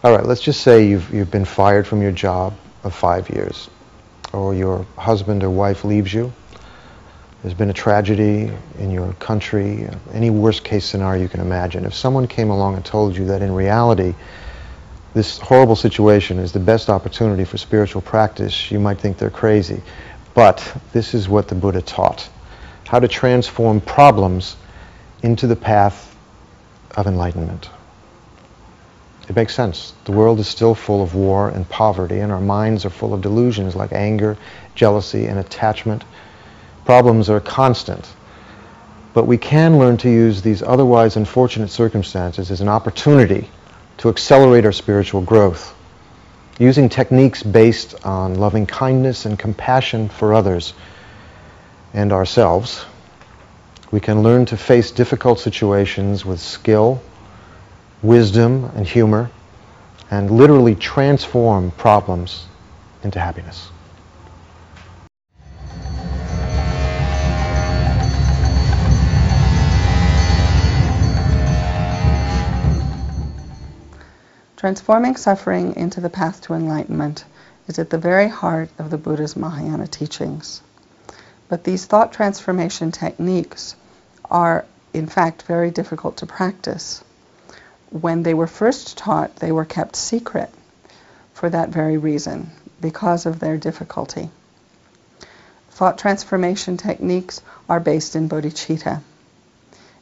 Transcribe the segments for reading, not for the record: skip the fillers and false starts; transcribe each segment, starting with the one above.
All right, let's just say you've been fired from your job of 5 years, or your husband or wife leaves you. There's been a tragedy in your country, any worst case scenario you can imagine. If someone came along and told you that in reality this horrible situation is the best opportunity for spiritual practice, you might think they're crazy. But this is what the Buddha taught: how to transform problems into the path of enlightenment. It makes sense. The world is still full of war and poverty, and our minds are full of delusions like anger, jealousy, and attachment. Problems are constant. But we can learn to use these otherwise unfortunate circumstances as an opportunity to accelerate our spiritual growth. Using techniques based on loving kindness and compassion for others and ourselves, we can learn to face difficult situations with skill, wisdom, and humor, and literally transform problems into happiness. Transforming suffering into the path to enlightenment is at the very heart of the Buddha's Mahayana teachings. But these thought transformation techniques are, in fact, very difficult to practice. When they were first taught, they were kept secret for that very reason, because of their difficulty. Thought transformation techniques are based in bodhicitta,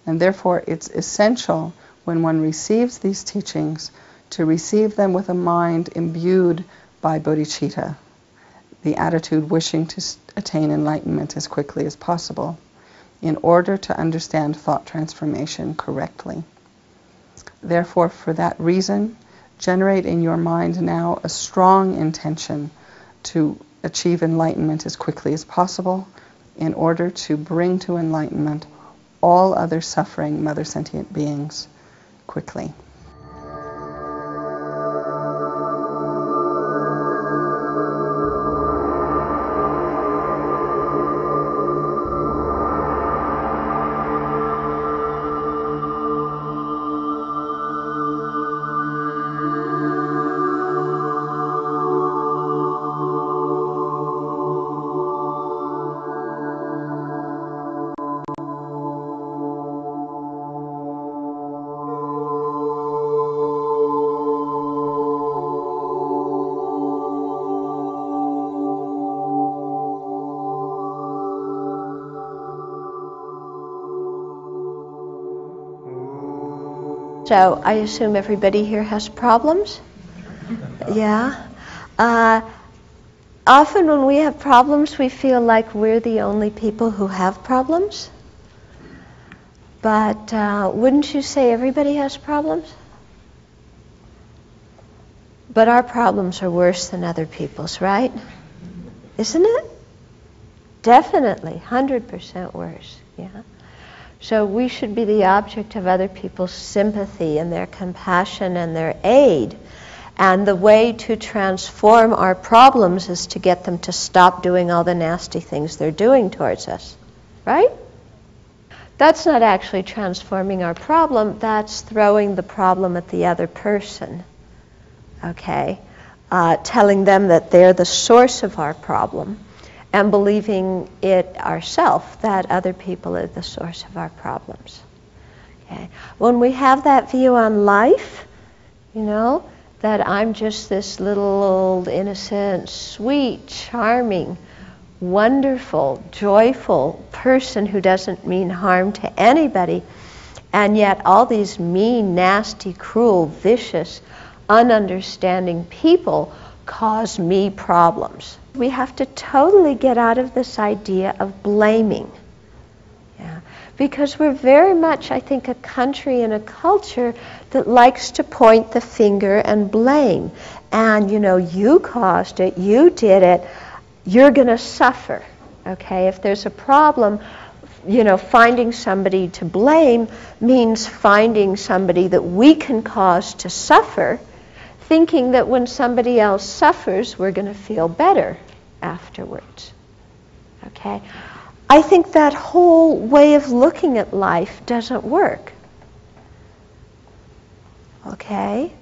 and therefore it's essential when one receives these teachings to receive them with a mind imbued by bodhicitta, the attitude wishing to attain enlightenment as quickly as possible, in order to understand thought transformation correctly. Therefore, for that reason, generate in your mind now a strong intention to achieve enlightenment as quickly as possible, in order to bring to enlightenment all other suffering mother sentient beings quickly. So I assume everybody here has problems? Yeah. Often when we have problems, we feel like we're the only people who have problems. But wouldn't you say everybody has problems? But our problems are worse than other people's, right? Isn't it? Definitely, 100% worse, yeah. So we should be the object of other people's sympathy and their compassion and their aid. And the way to transform our problems is to get them to stop doing all the nasty things they're doing towards us, right? That's not actually transforming our problem, that's throwing the problem at the other person, okay? Telling them that they're the source of our problem, and believing it ourselves, that other people are the source of our problems. Okay? When we have that view on life, you know, that I'm just this little old innocent, sweet, charming, wonderful, joyful person who doesn't mean harm to anybody, and yet all these mean, nasty, cruel, vicious, ununderstanding people cause me problems. We have to totally get out of this idea of blaming. Yeah. Because we're very much, I think, a country and a culture that likes to point the finger and blame. And, you know, you caused it, you did it, you're going to suffer. Okay? If there's a problem, you know, finding somebody to blame means finding somebody that we can cause to suffer, thinking that when somebody else suffers, we're going to feel better afterwards. Okay? I think that whole way of looking at life doesn't work. Okay?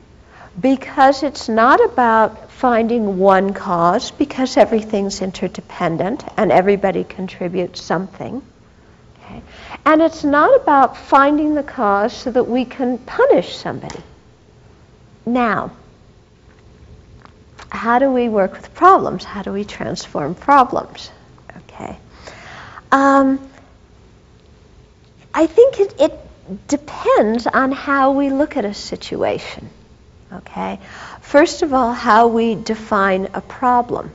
because it's not about finding one cause, because everything's interdependent and everybody contributes something. Okay? And it's not about finding the cause so that we can punish somebody. Now, how do we work with problems? How do we transform problems? Okay. I think it depends on how we look at a situation. Okay? First of all, how we define a problem.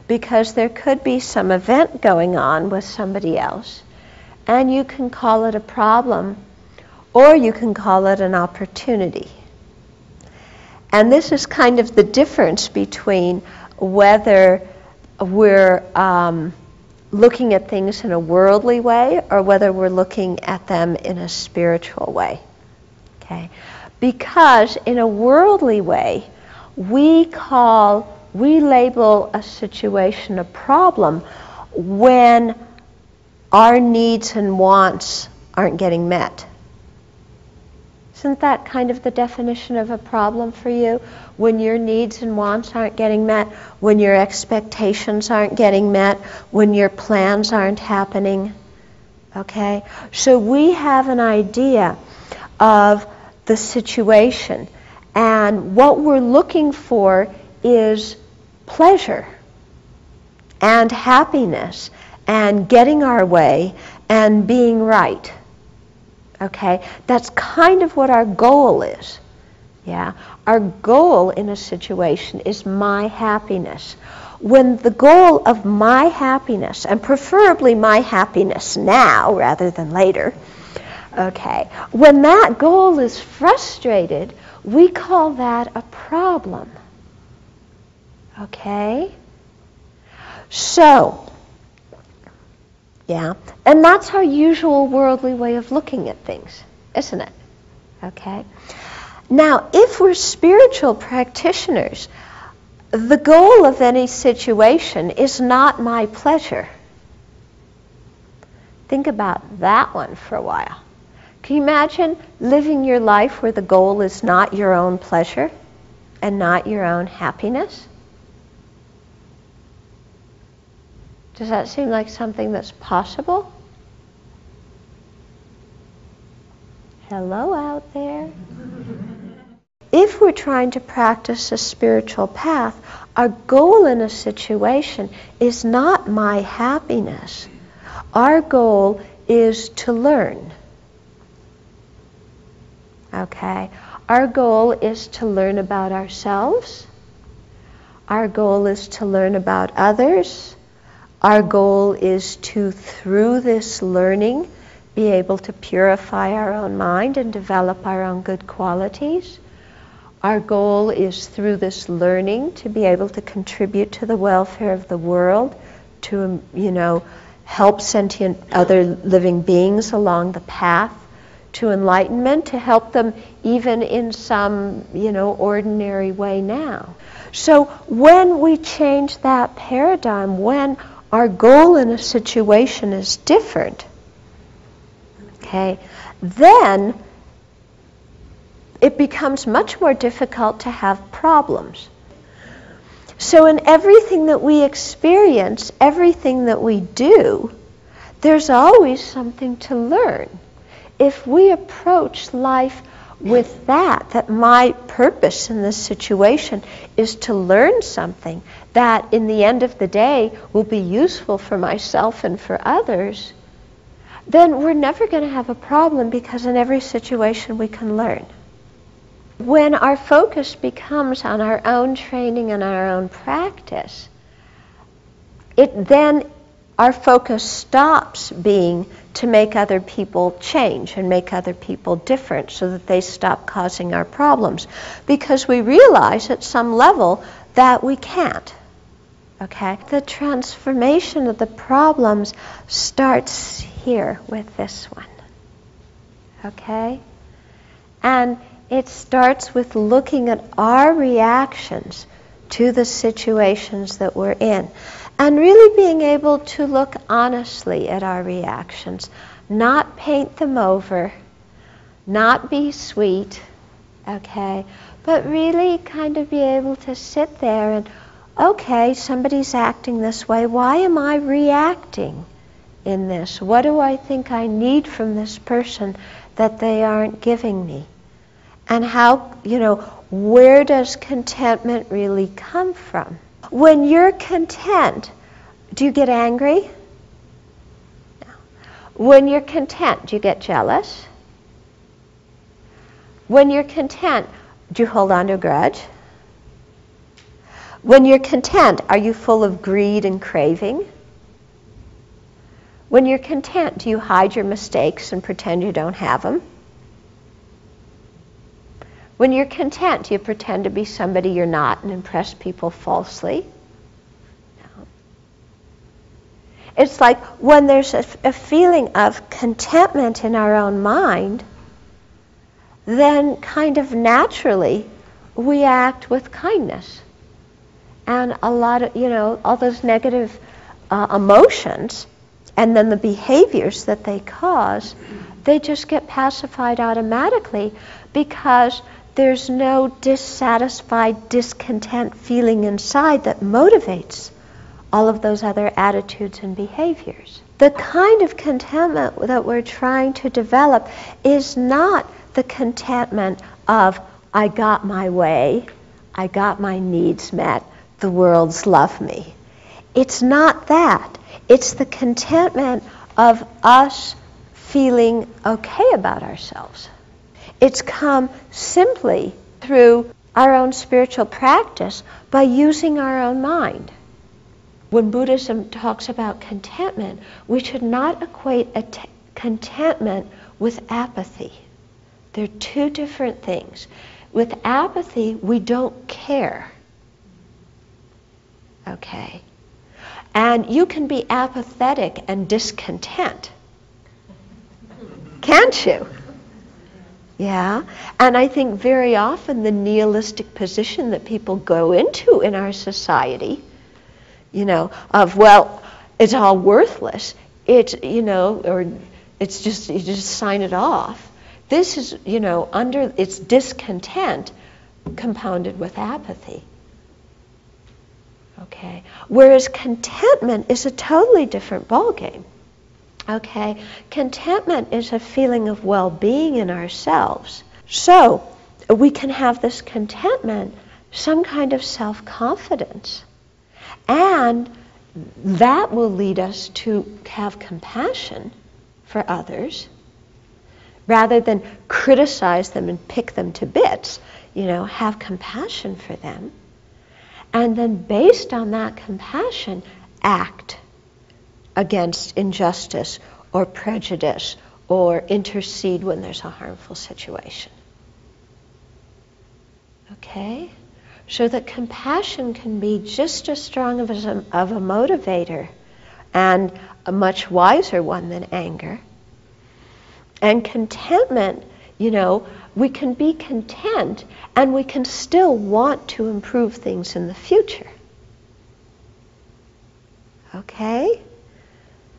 Because there could be some event going on with somebody else, and you can call it a problem, or you can call it an opportunity. And this is kind of the difference between whether we're looking at things in a worldly way or whether we're looking at them in a spiritual way. Okay? Because in a worldly way, we label a situation a problem when our needs and wants aren't getting met. Isn't that kind of the definition of a problem for you? When your needs and wants aren't getting met, when your expectations aren't getting met, when your plans aren't happening. Okay? So we have an idea of the situation, and what we're looking for is pleasure and happiness and getting our way and being right. Okay? That's kind of what our goal is. Yeah? Our goal in a situation is my happiness. When the goal of my happiness, and preferably my happiness now rather than later, okay, when that goal is frustrated, we call that a problem. Okay? So, yeah, and that's our usual worldly way of looking at things, isn't it? Okay? Now, if we're spiritual practitioners, the goal of any situation is not my pleasure. Think about that one for a while. Can you imagine living your life where the goal is not your own pleasure and not your own happiness? Does that seem like something that's possible? Hello out there. If we're trying to practice a spiritual path, our goal in a situation is not my happiness. Our goal is to learn. Okay? Our goal is to learn about ourselves. Our goal is to learn about others. Our goal is to, through this learning, be able to purify our own mind and develop our own good qualities. Our goal is, through this learning, to be able to contribute to the welfare of the world, to, help sentient other living beings along the path to enlightenment, to help them even in some, ordinary way now. So when we change that paradigm, when our goal in a situation is different, okay, then it becomes much more difficult to have problems. So in everything that we experience, everything that we do, there's always something to learn. If we approach life with that my purpose in this situation is to learn something that in the end of the day will be useful for myself and for others, then we're never going to have a problem, because in every situation we can learn. When our focus becomes on our own training and our own practice, then our focus stops being to make other people change and make other people different so that they stop causing our problems, because we realize at some level that we can't. Okay? The transformation of the problems starts here with this one. Okay? And it starts with looking at our reactions to the situations that we're in, and really being able to look honestly at our reactions, not paint them over, not be sweet, okay, but really kind of be able to sit there and, okay, somebody's acting this way. Why am I reacting in this? What do I think I need from this person that they aren't giving me? And how, where does contentment really come from? When you're content, do you get angry? No. When you're content, do you get jealous? When you're content, do you hold on to a grudge? When you're content, are you full of greed and craving? When you're content, do you hide your mistakes and pretend you don't have them? When you're content, do you pretend to be somebody you're not and impress people falsely? No. It's like when there's a feeling of contentment in our own mind, then kind of naturally we act with kindness. And a lot of, all those negative emotions and then the behaviors that they cause, they just get pacified automatically because there's no dissatisfied, discontent feeling inside that motivates all of those other attitudes and behaviors. The kind of contentment that we're trying to develop is not the contentment of, I got my way, I got my needs met, the world's love me. It's not that. It's the contentment of us feeling okay about ourselves. It's come simply through our own spiritual practice by using our own mind. When Buddhism talks about contentment, we should not equate contentment with apathy. They're two different things. With apathy, we don't care. Okay? And you can be apathetic and discontent. Can't you? Yeah? And I think very often the nihilistic position that people go into in our society, of, well, it's all worthless, or it's just, you just sign it off. This is, it's discontent compounded with apathy. Okay? Whereas contentment is a totally different ballgame. Okay? Contentment is a feeling of well-being in ourselves. So, we can have this contentment, some kind of self-confidence. And that will lead us to have compassion for others, rather than criticize them and pick them to bits, have compassion for them. And then based on that compassion, act against injustice or prejudice or intercede when there's a harmful situation. Okay? So that compassion can be just as strong of a motivator and a much wiser one than anger. And contentment, we can be content and we can still want to improve things in the future. Okay?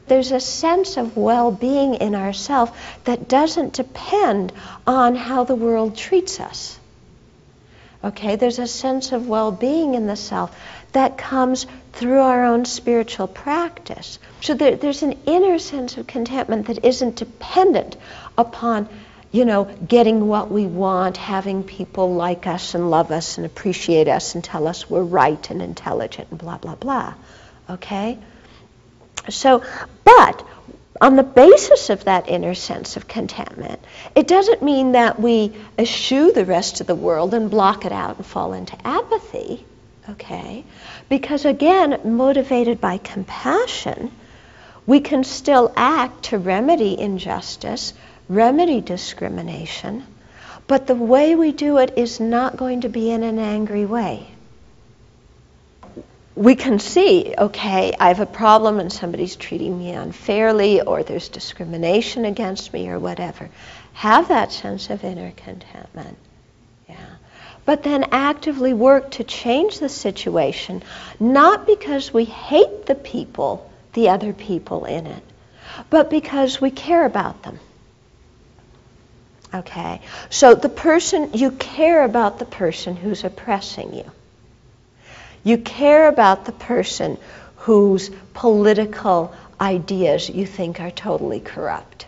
There's a sense of well-being in ourselves that doesn't depend on how the world treats us. Okay? There's a sense of well-being in the self that comes through our own spiritual practice. So there's an inner sense of contentment that isn't dependent upon, getting what we want, having people like us and love us and appreciate us and tell us we're right and intelligent and blah, blah, blah. Okay? So, but on the basis of that inner sense of contentment, it doesn't mean that we eschew the rest of the world and block it out and fall into apathy. Okay? Because again, motivated by compassion, we can still act to remedy injustice, remedy discrimination, but the way we do it is not going to be in an angry way. We can see, okay, I have a problem and somebody's treating me unfairly or there's discrimination against me or whatever. Have that sense of inner contentment. Yeah. But then actively work to change the situation, not because we hate the other people in it, but because we care about them. Okay, so the person, you care about the person who's oppressing you. You care about the person whose political ideas you think are totally corrupt.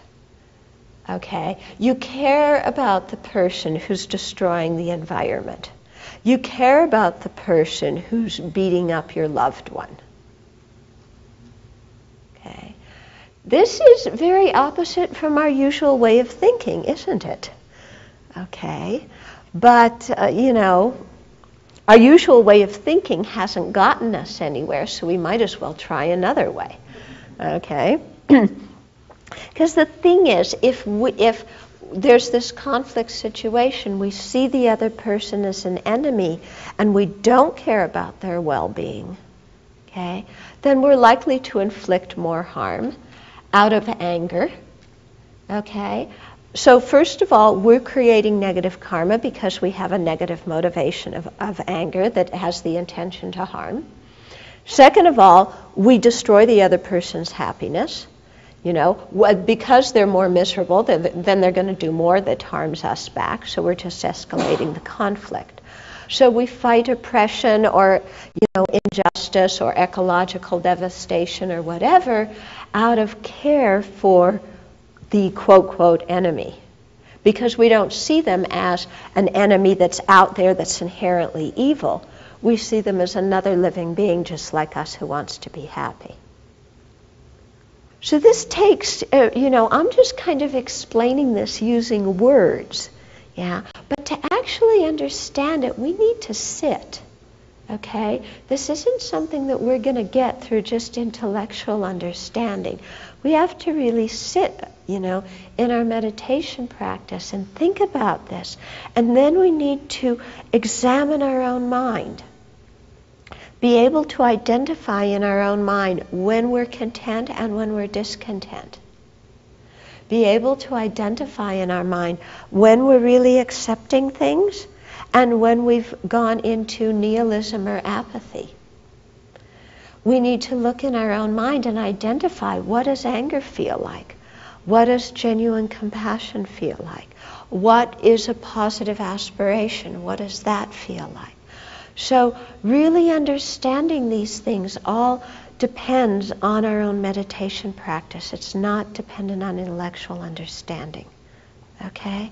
Okay, you care about the person who's destroying the environment. You care about the person who's beating up your loved one. Okay. This is very opposite from our usual way of thinking, isn't it? Okay. But, our usual way of thinking hasn't gotten us anywhere, so we might as well try another way. Okay? Because the thing is, if there's this conflict situation, we see the other person as an enemy, and we don't care about their well-being, okay, then we're likely to inflict more harm out of anger, okay? So first of all, we're creating negative karma because we have a negative motivation of anger that has the intention to harm. Second of all, we destroy the other person's happiness. Because they're more miserable, then they're going to do more that harms us back, so we're just escalating the conflict. So we fight oppression or, injustice or ecological devastation or whatever out of care for the quote-quote enemy. Because we don't see them as an enemy that's out there that's inherently evil. We see them as another living being just like us who wants to be happy. So this takes, I'm just kind of explaining this using words, yeah? But to actually understand it, we need to sit, okay? This isn't something that we're going to get through just intellectual understanding. We have to really sit, in our meditation practice and think about this. And then we need to examine our own mind. Be able to identify in our own mind when we're content and when we're discontent. Be able to identify in our mind when we're really accepting things and when we've gone into nihilism or apathy. We need to look in our own mind and identify, what does anger feel like? What does genuine compassion feel like? What is a positive aspiration? What does that feel like? So really understanding these things all depends on our own meditation practice. It's not dependent on intellectual understanding. Okay?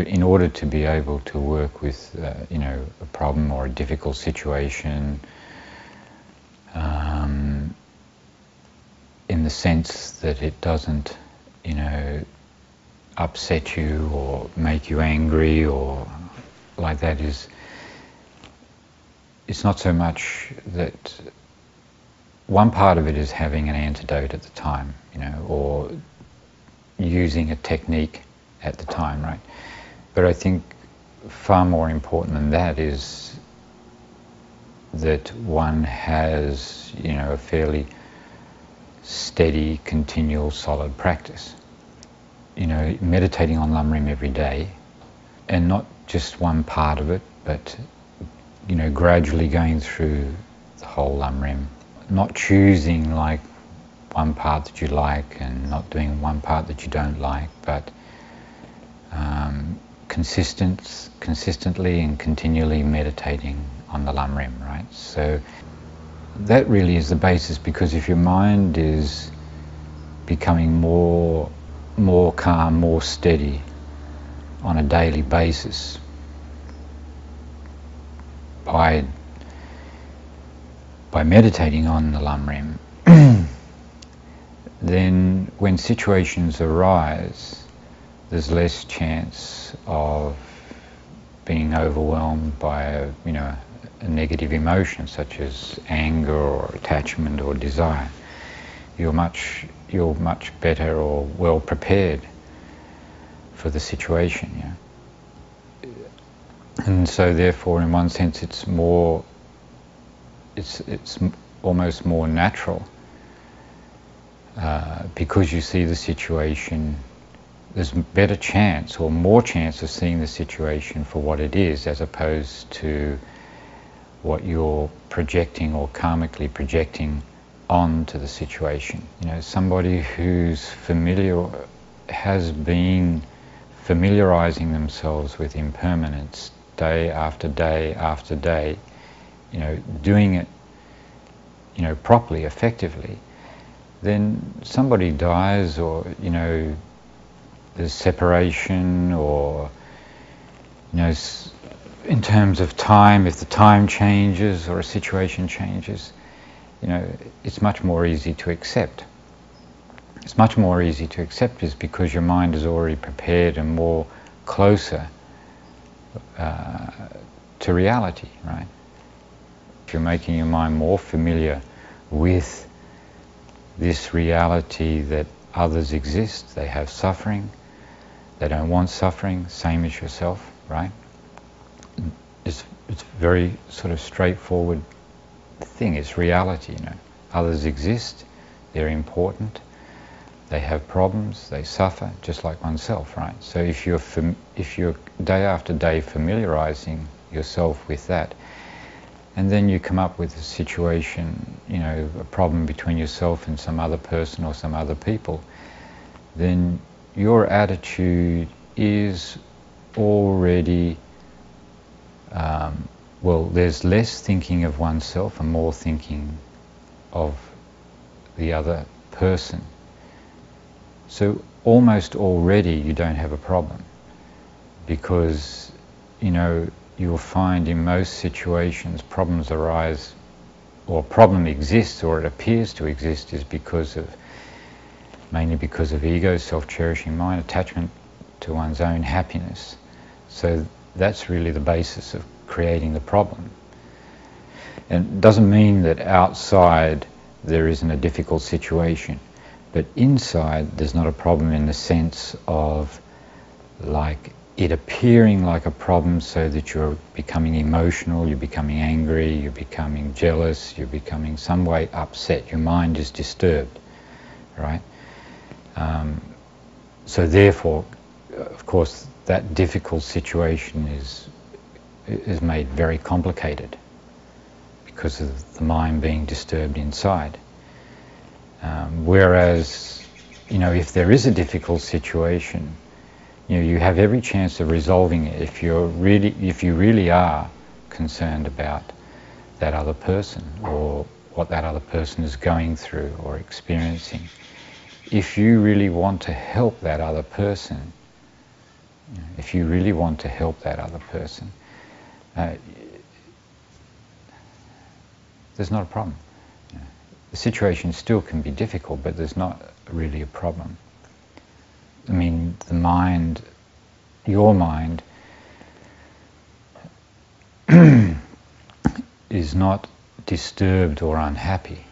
In order to be able to work with, a problem or a difficult situation, in the sense that it doesn't, upset you or make you angry or like that, it's not so much that one part of it is having an antidote at the time, or using a technique at the time, right? But I think far more important than that is that one has, a fairly steady, continual, solid practice. Meditating on Lamrim every day, and not just one part of it, but, gradually going through the whole Lamrim. Not choosing like one part that you like and not doing one part that you don't like, but consistently and continually meditating on the Lamrim, right? So that really is the basis, because if your mind is becoming more calm, more steady on a daily basis by meditating on the Lamrim, then when situations arise, there's less chance of being overwhelmed by a negative emotion such as anger or attachment or desire. You're much better or well prepared for the situation. Yeah? And so therefore, in one sense, it's almost more natural because you see the situation. There's better chance or more chance of seeing the situation for what it is, as opposed to what you're projecting or karmically projecting onto the situation. Somebody who's has been familiarizing themselves with impermanence day after day after day, doing it, properly, effectively, then somebody dies or, there's separation or, in terms of time, if the time changes or a situation changes, it's much more easy to accept. It's much more easy to accept is because your mind is already prepared and more closer to reality, right? If you're making your mind more familiar with this reality that others exist, they have suffering, they don't want suffering, same as yourself, right? It's very sort of straightforward thing. It's reality, Others exist, they're important, they have problems, they suffer, just like oneself, right? So if you're day after day familiarizing yourself with that, and then you come up with a situation, a problem between yourself and some other person or some other people, then your attitude is already, there's less thinking of oneself and more thinking of the other person. So almost already you don't have a problem, because, you'll find in most situations problems arise, or a problem exists, or it appears to exist, is mainly because of ego, self-cherishing mind, attachment to one's own happiness. So that's really the basis of creating the problem. And it doesn't mean that outside there isn't a difficult situation, but inside there's not a problem in the sense of like it appearing like a problem, so that you're becoming emotional, you're becoming angry, you're becoming jealous, you're becoming some way upset, your mind is disturbed, right? So therefore, of course, that difficult situation is made very complicated because of the mind being disturbed inside. Whereas, if there is a difficult situation, you have every chance of resolving it if you really are concerned about that other person or what that other person is going through or experiencing. If you really want to help that other person, there's not a problem. The situation still can be difficult, but there's not really a problem. I mean, your mind is not disturbed or unhappy.